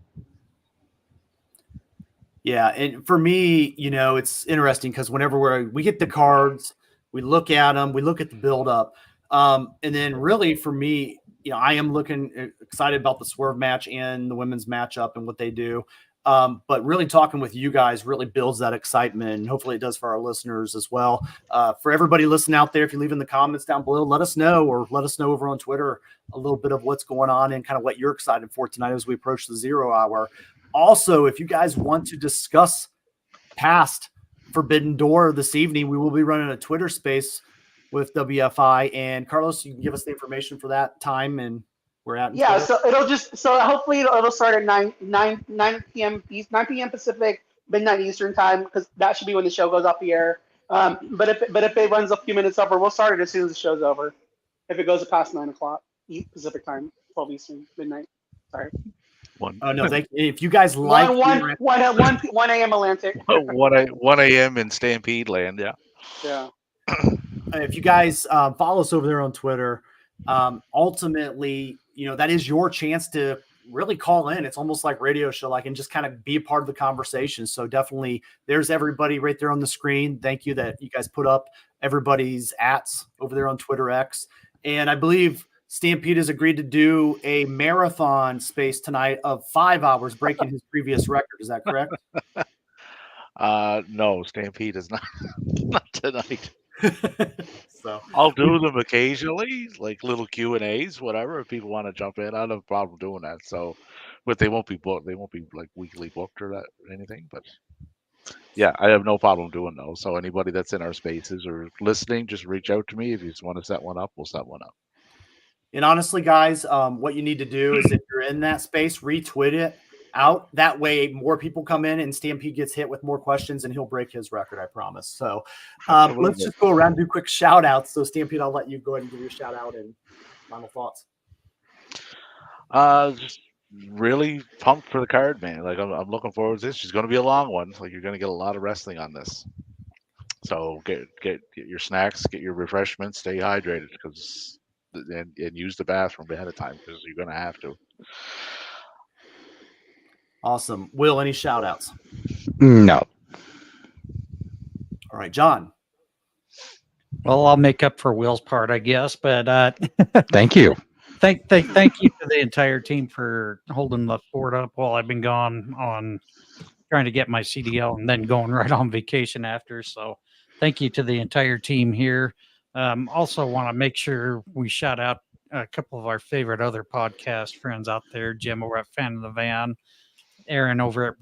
Yeah, and for me, it's interesting because whenever we get the cards, we look at them, we look at the build-up, and then really for me, I am looking excited about the Swerve match and the women's matchup and what they do. But really talking with you guys really builds that excitement, and hopefully it does for our listeners as well. For everybody listening out there, if you leave in the comments down below, let us know over on Twitter a little bit of what's going on and kind of what you're excited for tonight as we approach the 0 hour. Also, if you guys want to discuss past Forbidden Door this evening, we will be running a Twitter space with WFI. And Carlos, you can give us the information for that time and we're at. Yeah, Twitter. So hopefully it'll start at 9 p.m. 9 p.m. Pacific, midnight Eastern time, because that should be when the show goes off the air. But if it runs a few minutes over, we'll start it as soon as the show's over. If it goes past 9 o'clock Pacific time, 12 Eastern, midnight. Sorry. If you guys like 1 a.m. Atlantic. 1 a.m. in Stampede Land, yeah. If you guys follow us over there on Twitter, ultimately, that is your chance to really call in. It's almost like radio show, and just kind of be a part of the conversation. So definitely, there's everybody right there on the screen. Thank you that you guys put up everybody's @s over there on Twitter X, and I believe Stampede has agreed to do a marathon space tonight of 5 hours, breaking his previous record. Is that correct? No, Stampede is not tonight. So I'll do them occasionally, like little Q&As, whatever. If people want to jump in, I don't have a problem doing that. So, but they won't be booked. They won't be like weekly booked or anything. But yeah, I have no problem doing those. So anybody that's in our spaces or listening, just reach out to me. If you just want to set one up, we'll set one up. And honestly, guys, what you need to do is if you're in that space, retweet it out. That way more people come in and Stampede gets hit with more questions and he'll break his record, I promise. So let's just go around and do quick shout outs. So Stampede, I'll let you go ahead and give your shout out and final thoughts. Just really pumped for the card, man. Like I'm looking forward to this. It's going to be a long one. Like you're going to get a lot of wrestling on this. So get your snacks, get your refreshments, stay hydrated and use the bathroom ahead of time because you're going to have to. Awesome. Will, any shout outs? No. All right, John. Well, I'll make up for Will's part, I guess, but thank you. Thank you to the entire team for holding the fort up while I've been gone on trying to get my CDL and then going right on vacation after. So thank you to the entire team here. Also want to make sure we shout out a couple of our favorite other podcast friends out there, Jim over at Fan of the Van, Aaron over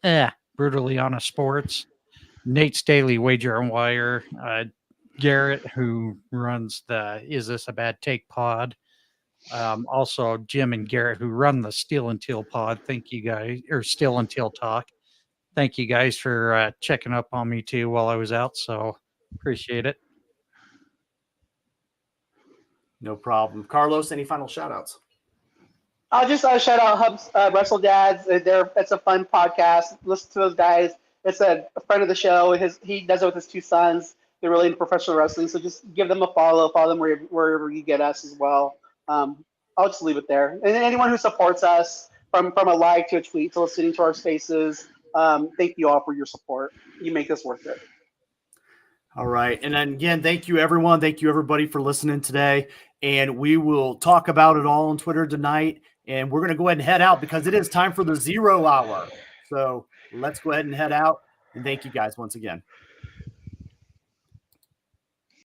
at Brutally Honest Sports, Nate's Daily Wager and Wire, Garrett, who runs the Is This a Bad Take pod, Also, Jim and Garrett, who run the Steel and Teal pod. Thank you guys, or Steel and Teal Talk. Thank you guys for checking up on me too while I was out. So appreciate it. No problem. Carlos, any final shout outs? I'll just shout out Hubs Wrestle Dads. It's a fun podcast. Listen to those guys. It's a friend of the show. He does it with his two sons. They're really into professional wrestling, so just give them a follow. Follow them wherever you get us as well. I'll just leave it there. And anyone who supports us from a like to a tweet to listening to our spaces, thank you all for your support. You make this worth it. All right. And then again, thank you, everyone. Thank you, everybody, for listening today. And we will talk about it all on Twitter tonight. And we're going to go ahead and head out because it is time for the 0 hour. So let's go ahead and head out. And thank you guys once again.